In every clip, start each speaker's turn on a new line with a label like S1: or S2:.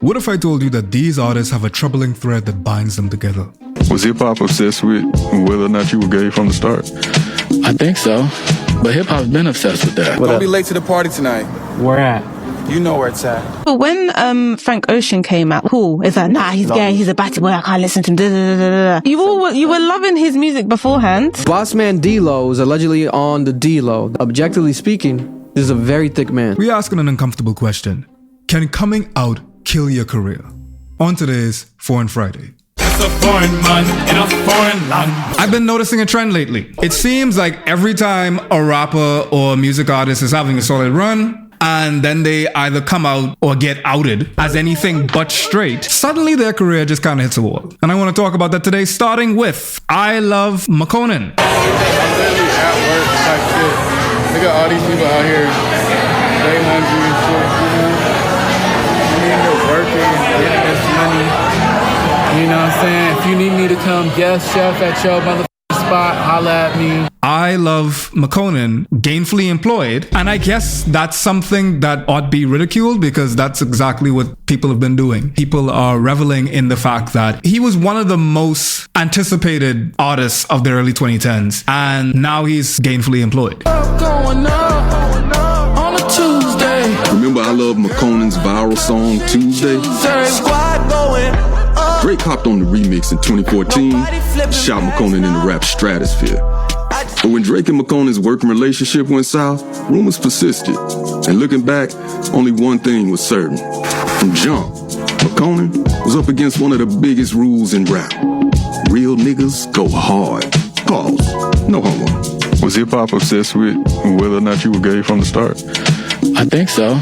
S1: What if I told you that these artists have a troubling thread that binds them together?
S2: Was hip-hop obsessed with whether or not you were gay from the start?
S3: I think so. But hip-hop's been obsessed with that.
S4: Don't be late to the party tonight.
S5: Where at?
S4: You know where it's at.
S6: But when Frank Ocean came out, cool. It's like, nah, he's gay, he's a batty boy, I can't listen to him. Da, da, da, da. You were loving his music beforehand.
S5: Bossman D-Lo is allegedly on the D-Lo. Objectively speaking, this is a very thick man.
S1: We're asking an uncomfortable question. Can coming out kill your career? On today's Foreign Friday.
S7: It's a foreign man in a foreign land.
S1: I've been noticing a trend lately. It seems like every time a rapper or a music artist is having a solid run, and then they either come out or get outed as anything but straight, suddenly their career just kind of hits a wall. And I want to talk about that today, starting with I Love Makonnen.
S4: I'm literally at work type shit. Look at all these people out here. They hungry and shit, you know? I mean, they're working and getting this money. You know what I'm saying? If you need me to come guest chef at your motherfucking spot, holla at me.
S1: I Love Makonnen, gainfully employed, and I guess that's something that ought to be ridiculed because that's exactly what people have been doing. People are reveling in the fact that he was one of the most anticipated artists of the early 2010s, and now he's gainfully employed.
S3: Going up on a Tuesday.
S2: Remember I Love Makonnen's viral song, Tuesday? Drake hopped on the remix in 2014, shot Makonnen in the rap stratosphere. But when Drake and Makonnen's working relationship went south, rumors persisted. And looking back, only one thing was certain. From jump, Makonnen was up against one of the biggest rules in rap. Real niggas go hard. Pause. No homo. Was hip-hop obsessed with whether or not you were gay from the start?
S3: I think so.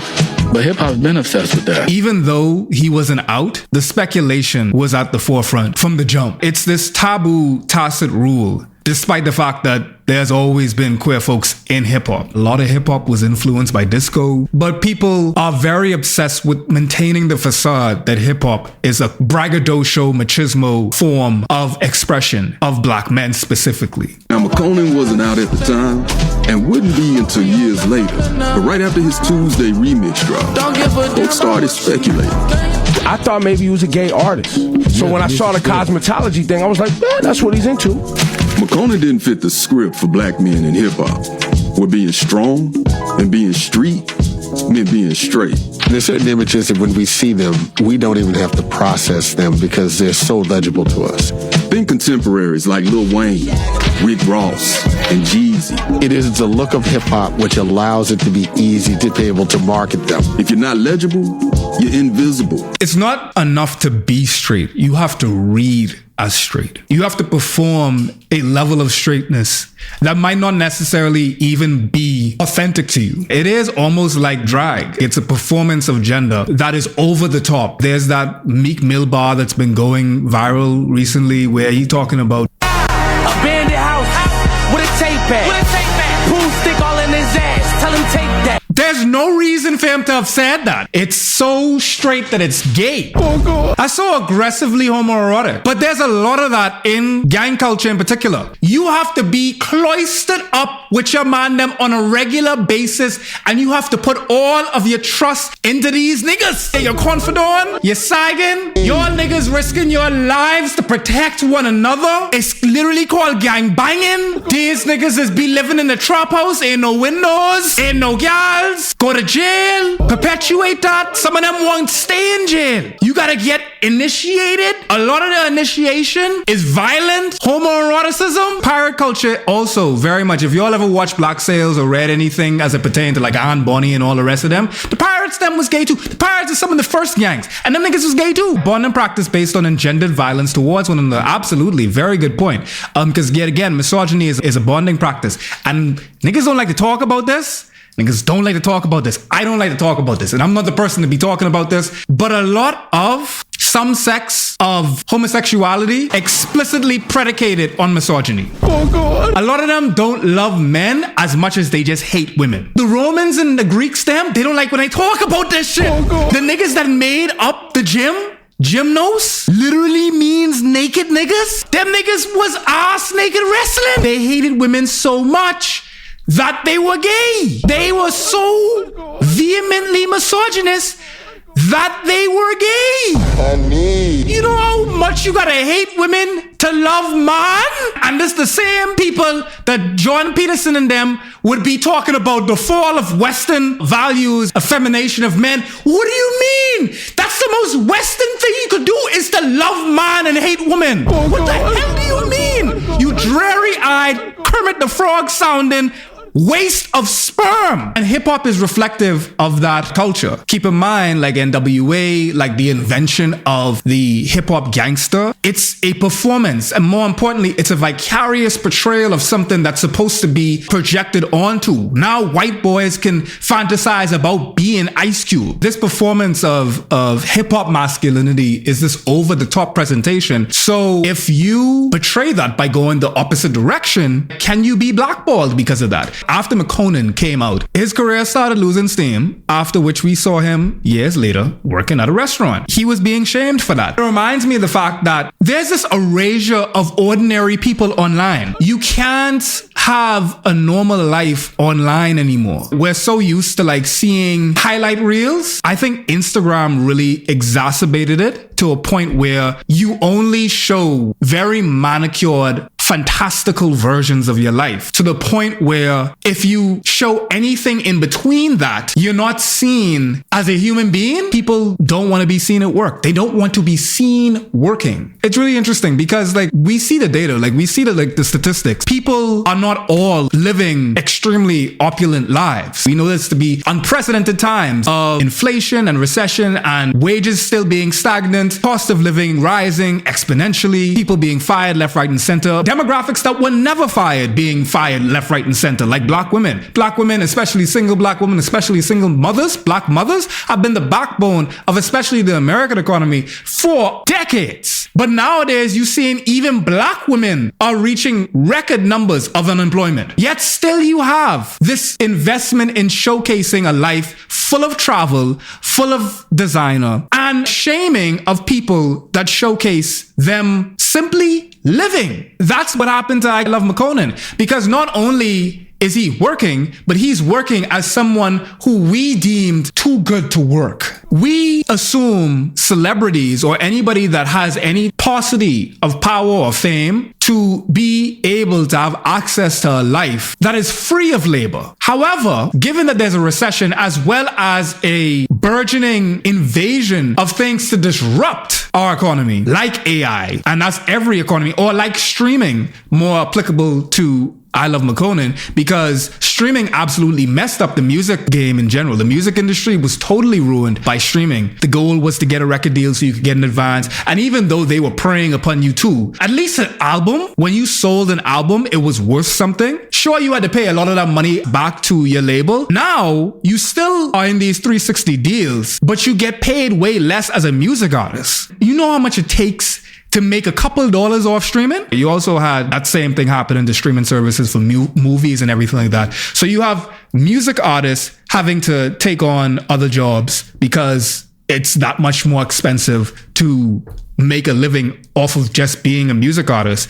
S3: But hip-hop's been obsessed with that.
S1: Even though he wasn't out, the speculation was at the forefront from the jump. It's this taboo, tacit rule, despite the fact that there's always been queer folks in hip-hop. A lot of hip-hop was influenced by disco, but people are very obsessed with maintaining the facade that hip-hop is a braggadocio, machismo form of expression of black men specifically.
S2: Now, Makonnen wasn't out at the time and wouldn't be until years later. But right after his Tuesday remix dropped, folks started speculating.
S8: I thought maybe he was a gay artist. So when I saw the cosmetology thing, I was like, man, that's what he's into.
S2: Makonnen didn't fit the script for black men in hip-hop, where being strong and being street meant being straight.
S9: There's certain images that when we see them, we don't even have to process them because they're so legible to us.
S2: Think contemporaries like Lil Wayne, Rick Ross, and Jeezy.
S9: It is the look of hip-hop which allows it to be easy to be able to market them.
S2: If you're not legible, you're invisible.
S1: It's not enough to be straight. You have to read as straight. You have to perform a level of straightness that might not necessarily even be authentic to you. It is almost like drag. It's a performance of gender that is over the top. There's that Meek Mill bar that's been going viral recently where he's talking about
S10: abandoned house with a tape pad. Pool stick all in his ass. Tell him take that.
S1: There's no reason for him to have said that. It's so straight that it's gay. Oh God. That's so aggressively homoerotic. But there's a lot of that in gang culture in particular. You have to be cloistered up with your man them on a regular basis, and you have to put all of your trust into these niggas. You're confidant, you're sagging, your niggas risking your lives to protect one another. It's literally called gang banging. These niggas is be living in the trap house, ain't no windows, ain't no gals. Go to jail, perpetuate that. Some of them won't stay in jail. You gotta get initiated. A lot of the initiation is violent, homoeroticism. Pirate culture also very much. If y'all ever watched Black Sails or read anything as it pertained to like Anne Bonny and all the rest of them, the pirates them was gay too. The pirates are some of the first gangs, and them niggas was gay too. Bond and practice based on engendered violence towards one another. Absolutely, very good point. Because yet again, misogyny is a bonding practice, and niggas don't like to talk about this. Niggas don't like to talk about this. I don't like to talk about this. And I'm not the person to be talking about this. But a lot of some sects of homosexuality explicitly predicated on misogyny. Oh God. A lot of them don't love men as much as they just hate women. The Romans and the Greeks, them, they don't like when I talk about this shit. Oh God. The niggas that made up the gymnos literally means naked niggas. Them niggas was ass naked wrestling. They hated women so much that they were gay. They were so vehemently misogynist that they were gay.
S9: Honey.
S1: You know how much you gotta hate women to love man? And this the same people that Jordan Peterson and them would be talking about the fall of Western values, effemination of men. What do you mean? That's the most Western thing you could do is to love man and hate women. What the hell do you mean? You dreary-eyed, Kermit the Frog sounding waste of sperm. And hip hop is reflective of that culture. Keep in mind, like NWA, like the invention of the hip hop gangster, it's a performance. And more importantly, it's a vicarious portrayal of something that's supposed to be projected onto. Now white boys can fantasize about being Ice Cube. This performance of hip hop masculinity is this over the top presentation. So if you portray that by going the opposite direction, can you be blackballed because of that? After McConan came out, his career started losing steam, after which we saw him years later working at a restaurant. He was being shamed for that. It reminds me of the fact that there's this erasure of ordinary people online. You can't have a normal life online anymore. We're so used to like seeing highlight reels. I think Instagram really exacerbated it to a point where you only show very manicured, fantastical versions of your life, to the point where if you show anything in between that, you're not seen as a human being. People don't want to be seen at work. They don't want to be seen working. It's really interesting because like we see the data, like we see the statistics. People are not all living extremely opulent lives. We know this to be unprecedented times of inflation and recession and wages still being stagnant, cost of living rising exponentially, people being fired left, right, and center. Demographics that were never fired being fired left, right, and center, like black women. Black women, especially single black women, especially single mothers, black mothers, have been the backbone of especially the American economy for decades. But nowadays, you're seeing even black women are reaching record numbers of unemployment. Yet still you have this investment in showcasing a life full of travel, full of designer, and shaming of people that showcase them simply living. That's what happened to I Love McConan, because not only is he working, but he's working as someone who we deemed too good to work. We assume celebrities or anybody that has any paucity of power or fame to be able to have access to a life that is free of labor. However, given that there's a recession as well as a burgeoning invasion of things to disrupt our economy, like AI, and that's every economy, or like streaming, more applicable to I Love McConan, because streaming absolutely messed up the music game in general. The music industry was totally ruined by streaming. The goal was to get a record deal so you could get an advance. And even though they were preying upon you too, at least an album, when you sold an album, it was worth something. Sure, you had to pay a lot of that money back to your label. Now, you still are in these 360 deals, but you get paid way less as a music artist. You know how much it takes to make a couple dollars off streaming? You also had that same thing happen in the streaming services for movies and everything like that. So you have music artists having to take on other jobs because it's that much more expensive to make a living off of just being a music artist.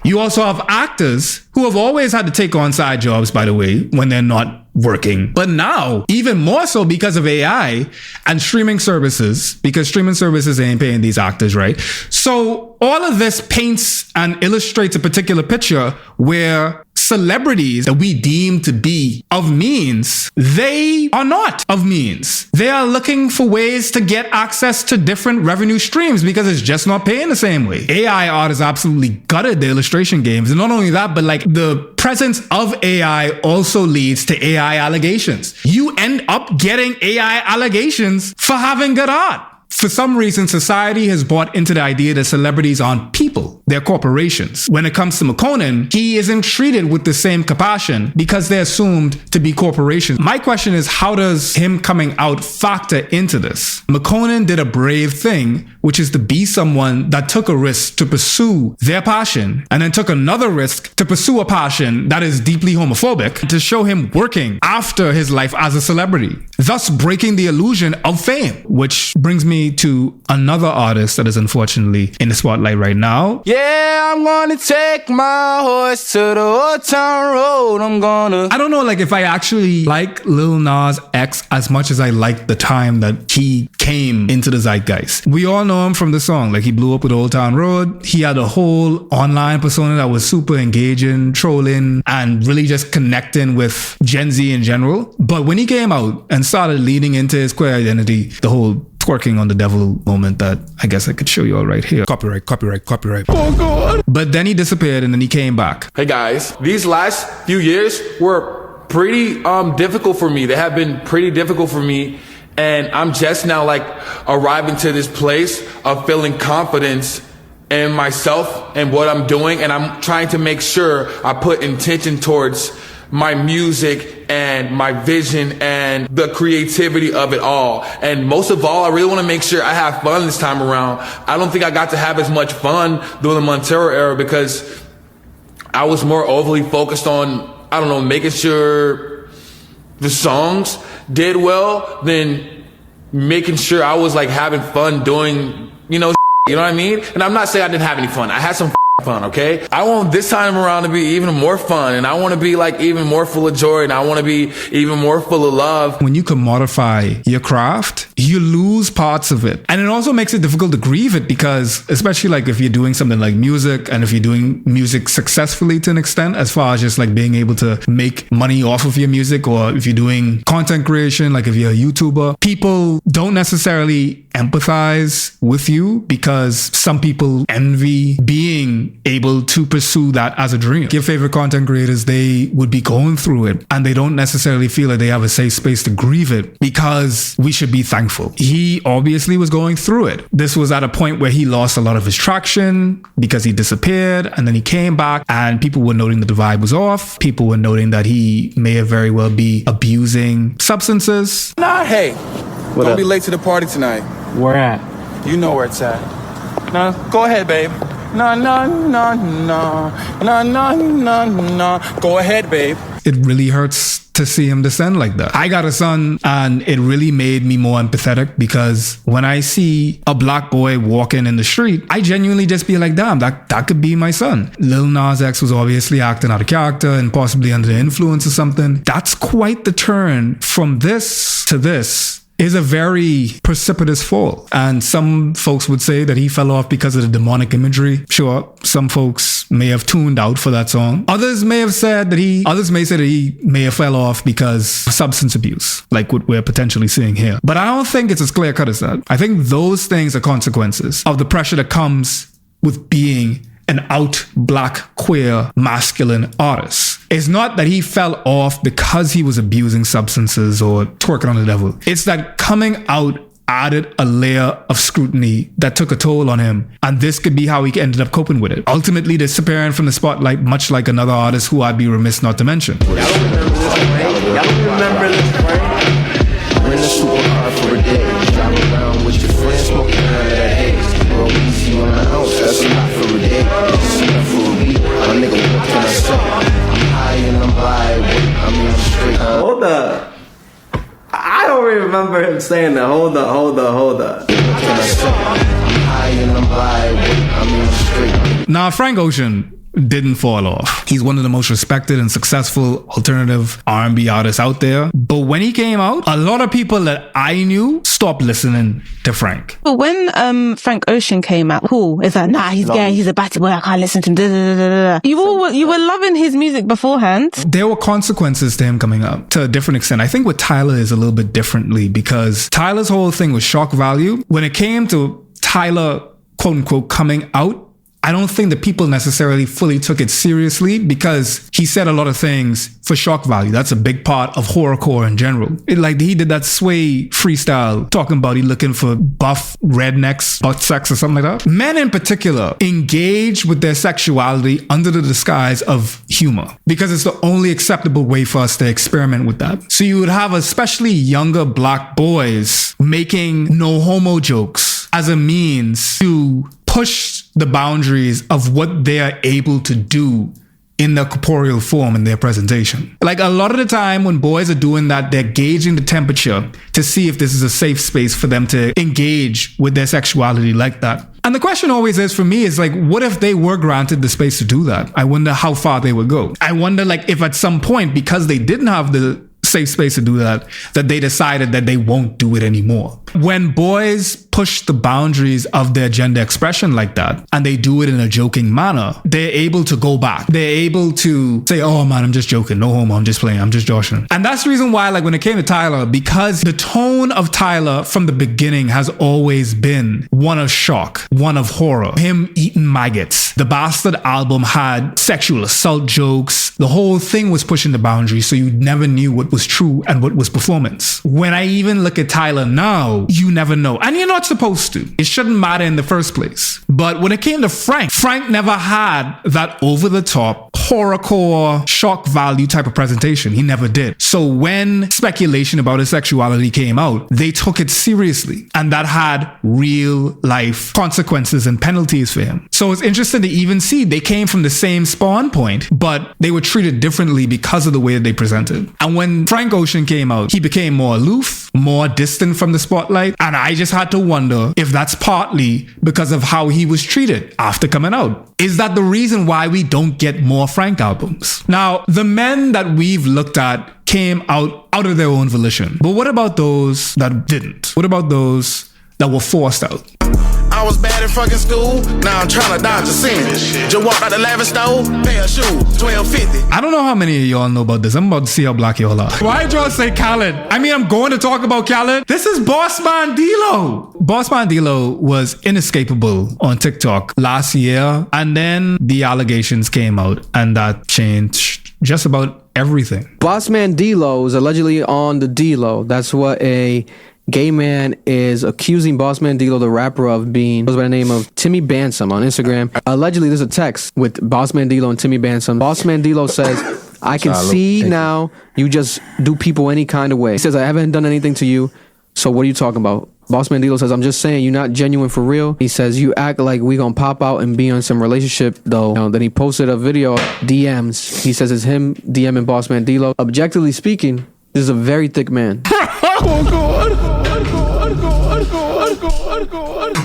S1: You also have actors who have always had to take on side jobs, by the way, when they're not working. But now, even more so because of AI and streaming services, because streaming services ain't paying these actors, right? So all of this paints and illustrates a particular picture where celebrities that we deem to be of means, they are not of means. They are looking for ways to get access to different revenue streams because it's just not paying the same way. AI art has absolutely gutted the illustration games. And not only that, but like the presence of AI also leads to AI allegations. You end up getting AI allegations for having good art. For some reason, society has bought into the idea that celebrities aren't people, they're corporations. When it comes to McConan, he isn't treated with the same compassion because they're assumed to be corporations. My question is, how does him coming out factor into this? McConan did a brave thing, which is to be someone that took a risk to pursue their passion and then took another risk to pursue a passion that is deeply homophobic, to show him working after his life as a celebrity, thus breaking the illusion of fame, which brings me to another artist that is unfortunately in the spotlight right now.
S10: Yeah, Yeah, I'm gonna take my horse to the Old Town Road.
S1: I don't know, like, if I actually like Lil Nas X as much as I like the time that he came into the zeitgeist. We all know him from the song. Like, he blew up with Old Town Road. He had a whole online persona that was super engaging, trolling, and really just connecting with Gen Z in general. But when he came out and started leaning into his queer identity, the whole twerking on the devil moment that I guess I could show you all right here. Copyright. Oh God. But then he disappeared and then he came back.
S11: Hey guys, these last few years were pretty difficult for me. They have been pretty difficult for me. And I'm just now like arriving to this place of feeling confidence in myself and what I'm doing. And I'm trying to make sure I put intention towards my music and my vision and the creativity of it all. And most of all, I really want to make sure I have fun this time around. I don't think I got to have as much fun during the Montero era because I was more overly focused on, I don't know, making sure the songs did well than making sure I was like having fun doing, you know what I mean? And I'm not saying I didn't have any fun. I had some fun, okay? I want this time around to be even more fun, and I want to be like even more full of joy, and I want to be even more full of love.
S1: When you commodify your craft, you lose parts of it. And it also makes it difficult to grieve it because, especially like if you're doing something like music and if you're doing music successfully to an extent, as far as just like being able to make money off of your music, or if you're doing content creation, like if you're a YouTuber, people don't necessarily empathize with you because some people envy being able to pursue that as a dream. Your favorite content creators, they would be going through it and they don't necessarily feel like they have a safe space to grieve it because we should be thankful. He obviously was going through it. This was at a point where he lost a lot of his traction because he disappeared and then he came back and people were noting that the vibe was off. People were noting that he may have very well be abusing substances.
S10: Nah, hey,
S4: Don't be late to the party tonight.
S10: Where at?
S4: You know where it's at.
S10: No, go ahead, babe. No.
S4: Go ahead, babe.
S1: It really hurts to see him descend like that. I got a son and it really made me more empathetic because when I see a black boy walking in the street, I genuinely just be like, damn, that could be my son. Lil Nas X was obviously acting out of character and possibly under the influence of something. That's quite the turn from this to this. Is a very precipitous fall. And some folks would say that he fell off because of the demonic imagery. Sure, some folks may have tuned out for that song. Others may say that he may have fell off because of substance abuse, like what we're potentially seeing here. But I don't think it's as clear cut as that. I think those things are consequences of the pressure that comes with being an out black, queer, masculine artist. It's not that he fell off because he was abusing substances or twerking on the devil. It's that coming out added a layer of scrutiny that took a toll on him. And this could be how he ended up coping with it. Ultimately disappearing from the spotlight, much like another artist who I'd be remiss not to mention.
S10: Y'all don't remember this, right? We're in the super car for a day. Driving around with your friends, smoking out of that haze. Bro, easy on the house, that's a lot for a day. That's enough for a week. My nigga, what can I say? And I'm I'm straight. Hold up. I don't remember him saying that. Hold up.
S1: Now, Frank Ocean didn't fall off. He's one of the most respected and successful alternative R&B artists out there. But when he came out, a lot of people that I knew stopped listening to Frank.
S6: But when Frank Ocean came out, cool, it's like, nah, he's gay, he's a bad boy, I can't listen to him. You were loving his music beforehand. There
S1: were consequences to him coming up to a different extent. I think with Tyler is a little bit differently because Tyler's whole thing was shock value. When it came to Tyler, quote unquote, coming out, I don't think that people necessarily fully took it seriously because he said a lot of things for shock value. That's a big part of horrorcore in general. Like he did that Sway freestyle talking about he looking for buff rednecks, butt sex or something like that. Men in particular engage with their sexuality under the disguise of humor because it's the only acceptable way for us to experiment with that. So you would have especially younger black boys making no homo jokes as a means to push the boundaries of what they are able to do in their corporeal form in their presentation. Like a lot of the time when boys are doing that, they're gauging the temperature to see if this is a safe space for them to engage with their sexuality like that. And the question always is for me is like, what if they were granted the space to do that? I wonder how far they would go. I wonder like if at some point, because they didn't have the safe space to do that they decided that they won't do it anymore. When boys push the boundaries of their gender expression like that, and they do it in a joking manner, they're able to go back. They're able to say, oh man, I'm just joking. No homo, I'm just playing. I'm just joshing. And that's the reason why, like when it came to Tyler, because the tone of Tyler from the beginning has always been one of shock, one of horror. Him eating maggots. The Bastard album had sexual assault jokes. The whole thing was pushing the boundaries, so you never knew what was true and what was performance. When I even look at Tyler now, you never know. And you're not supposed to. It shouldn't matter in the first place. But when it came to Frank never had that over-the-top, horrorcore, shock value type of presentation. He never did. So when speculation about his sexuality came out, they took it seriously. And that had real life consequences and penalties for him. So it's interesting to even see they came from the same spawn point, but they were treated differently because of the way that they presented. And when Frank Ocean came out, he became more aloof, more distant from the spotlight. And I just had to wonder if that's partly because of how he was treated after coming out. Is that the reason why we don't get more Frank albums? Now, the men that we've looked at came out of their own volition. But what about those that didn't? What about those that were forced out?
S12: I was bad in fucking school, now I'm trying to dodge a sin. Just walk out the lavish store, pay a shoe, $12.50.
S1: I don't know how many of y'all know about this. I'm about to see how black y'all are. Why did y'all say Khaled? I mean, I'm going to talk about Khaled. This is Bossman D-Lo. Bossman D-Lo was inescapable on TikTok last year, and then the allegations came out, and that changed just about everything.
S5: Bossman D-Lo is allegedly on the D-Lo. That's what a gay man is accusing Bossman D-Lo, the rapper, of being. Goes by the name of Timmy Bansom on Instagram. Allegedly, there's a text with Bossman D-Lo and Timmy Bansom. Bossman D-Lo says, I can see now you just do people any kind of way. He says, I haven't done anything to you, so what are you talking about? Bossman D-Lo says, I'm just saying you're not genuine for real. He says, you act like we gonna pop out and be on some relationship though. Then he posted a video of DMs. He says it's him DMing Bossman D-Lo. Objectively speaking, this is a very thick man.
S1: Oh God.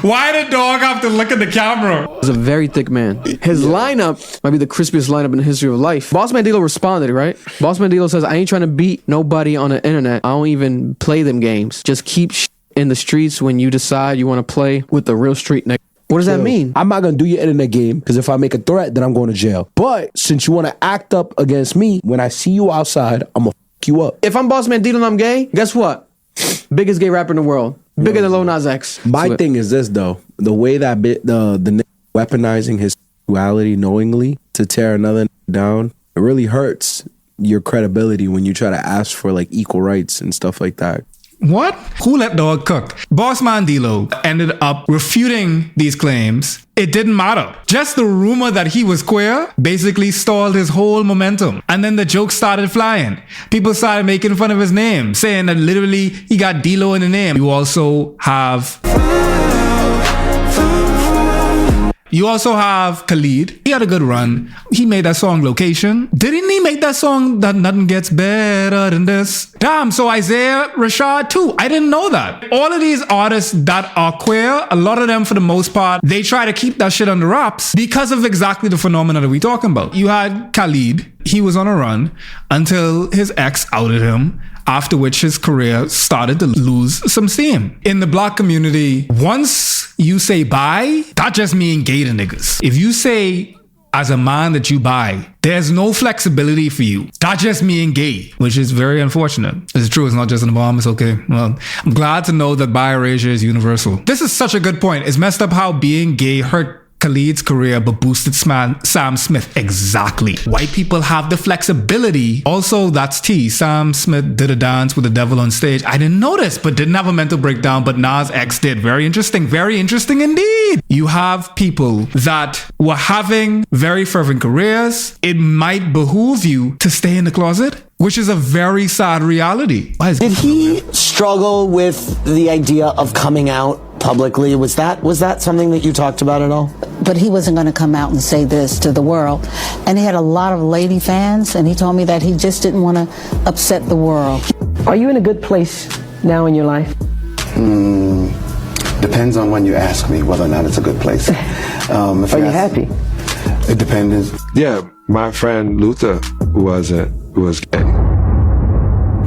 S1: Why did dog have to look at the camera?
S5: He's a very thick man. His lineup might be the crispiest lineup in the history of life. Bossman D-Lo responded, right? Bossman D-Lo says, I ain't trying to beat nobody on the internet. I don't even play them games. Just keep in the streets when you decide you want to play with the real street nigga. What does that mean?
S8: I'm not going to do your internet game because if I make a threat, then I'm going to jail. But since you want to act up against me, when I see you outside, I'm going to f*** you up.
S5: If I'm Bossman D-Lo and I'm gay, guess what? Biggest gay rapper in the world. Bigger than Lil Nas X.
S13: My thing is this though, the way that the nigga weaponizing his sexuality knowingly to tear another down, it really hurts your credibility when you try to ask for like equal rights and stuff like that.
S1: What? Who let dog cook? Bossman D-Lo ended up refuting these claims. It didn't matter. Just the rumor that he was queer basically stalled his whole momentum. And then the jokes started flying. People started making fun of his name, saying that literally he got D-Lo in the name. You also have Khalid. He had a good run. He made that song Location. Didn't he make that song That Nothing Gets Better Than This? Damn, so Isaiah Rashad too. I didn't know that. All of these artists that are queer, a lot of them for the most part, they try to keep that shit under wraps because of exactly the phenomena that we're talking about. You had Khalid. He was on a run until his ex outed him, after which his career started to lose some steam. In the black community, once you say bi, that just mean gay to niggas. If you say as a man that you bi, there's no flexibility for you. That just mean gay, which is very unfortunate. It's true, it's not just an bomb, it's okay. Well, I'm glad to know that bi erasure is universal. This is such a good point. It's messed up how being gay hurt Khalid's career but boosted Sam Smith. Exactly. White people have the flexibility. Also, that's T. Sam Smith did a dance with the devil on stage. I didn't notice, but didn't have a mental breakdown, but Nas X did. Very interesting indeed. You have people that were having very fervent careers. It might behoove you to stay in the closet, which is a very sad reality.
S14: Did he struggle with the idea of coming out publicly. Was that something that you talked about at all?
S15: But he wasn't going to come out and say this to the world. And he had a lot of lady fans, and he told me that he just didn't want to upset the world.
S16: Are you in a good place now in your life?
S17: Depends on when you ask me whether or not it's a good place.
S16: Are you happy?
S17: It depends.
S18: Yeah, my friend Luther was gay.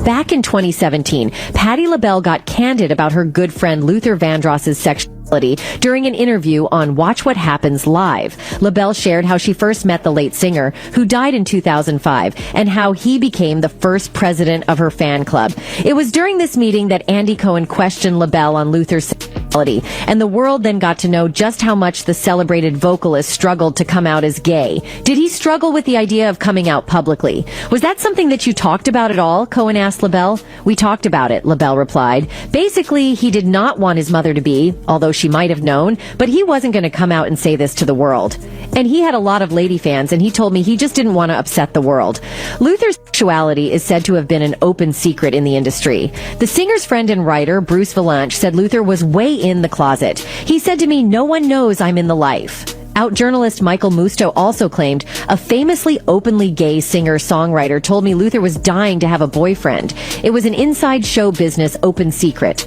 S19: Back in 2017, Patti LaBelle got candid about her good friend Luther Vandross's sexuality during an interview on Watch What Happens Live. LaBelle shared how she first met the late singer, who died in 2005, and how he became the first president of her fan club. It was during this meeting that Andy Cohen questioned LaBelle on Luther's sexuality, and the world then got to know just how much the celebrated vocalist struggled to come out as gay. Did he struggle with the idea of coming out publicly? Was that something that you talked about at all? Cohen asked LaBelle. We talked about it, LaBelle replied. Basically, he did not want his mother to be, although she might have known, but he wasn't going to come out and say this to the world. And he had a lot of lady fans, and he told me he just didn't want to upset the world. Luther's sexuality is said to have been an open secret in the industry. The singer's friend and writer, Bruce Valanche, said Luther was way in the closet. He said to me, "No one knows I'm in the life." Out journalist Michael Musto also claimed a famously openly gay singer-songwriter told me Luther was dying to have a boyfriend. It was an inside show business open secret.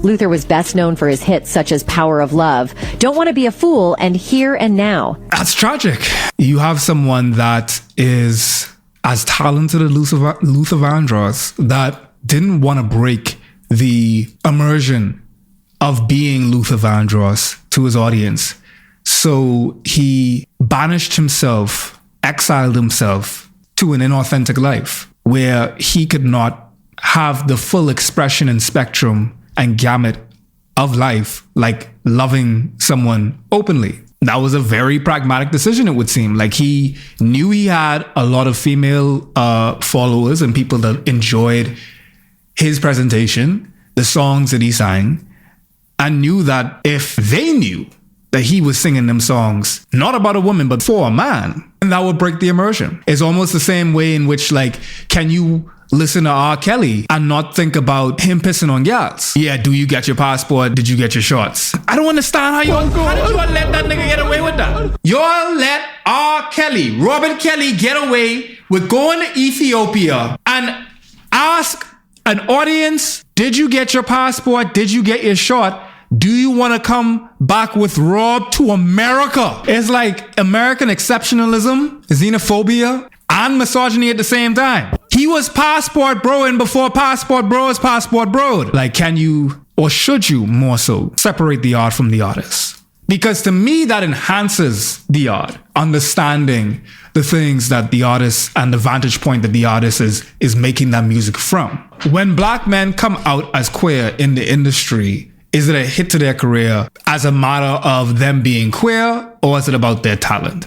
S19: Luther was best known for his hits such as Power of Love, Don't Want to Be a Fool, and Here and Now.
S1: That's tragic. You have someone that is as talented as Luther Vandross that didn't want to break the immersion of being Luther Vandross to his audience. So he banished himself, exiled himself to an inauthentic life where he could not have the full expression and spectrum and gamut of life, like loving someone openly. That was a very pragmatic decision, it would seem. Like he knew he had a lot of female followers and people that enjoyed his presentation, the songs that he sang, and knew that if they knew that he was singing them songs, not about a woman, but for a man, and that would break the immersion. It's almost the same way in which, like, can you listen to R. Kelly and not think about him pissing on gals? Yeah, do you get your passport? Did you get your shots? I don't understand how did you let that nigga get away with that? Y'all let R. Kelly, Robert Kelly, get away with going to Ethiopia and ask an audience, did you get your passport? Did you get your shot? Do you want to come back with Rob to America? It's like American exceptionalism, xenophobia, and misogyny at the same time. He was passport broing before passport bro is passport broed. Like, can you, or should you more so, separate the art from the artist? Because to me, that enhances the art, understanding the things that the artist and the vantage point that the artist is making that music from. When black men come out as queer in the industry, is it a hit to their career as a matter of them being queer, or is it about their talent?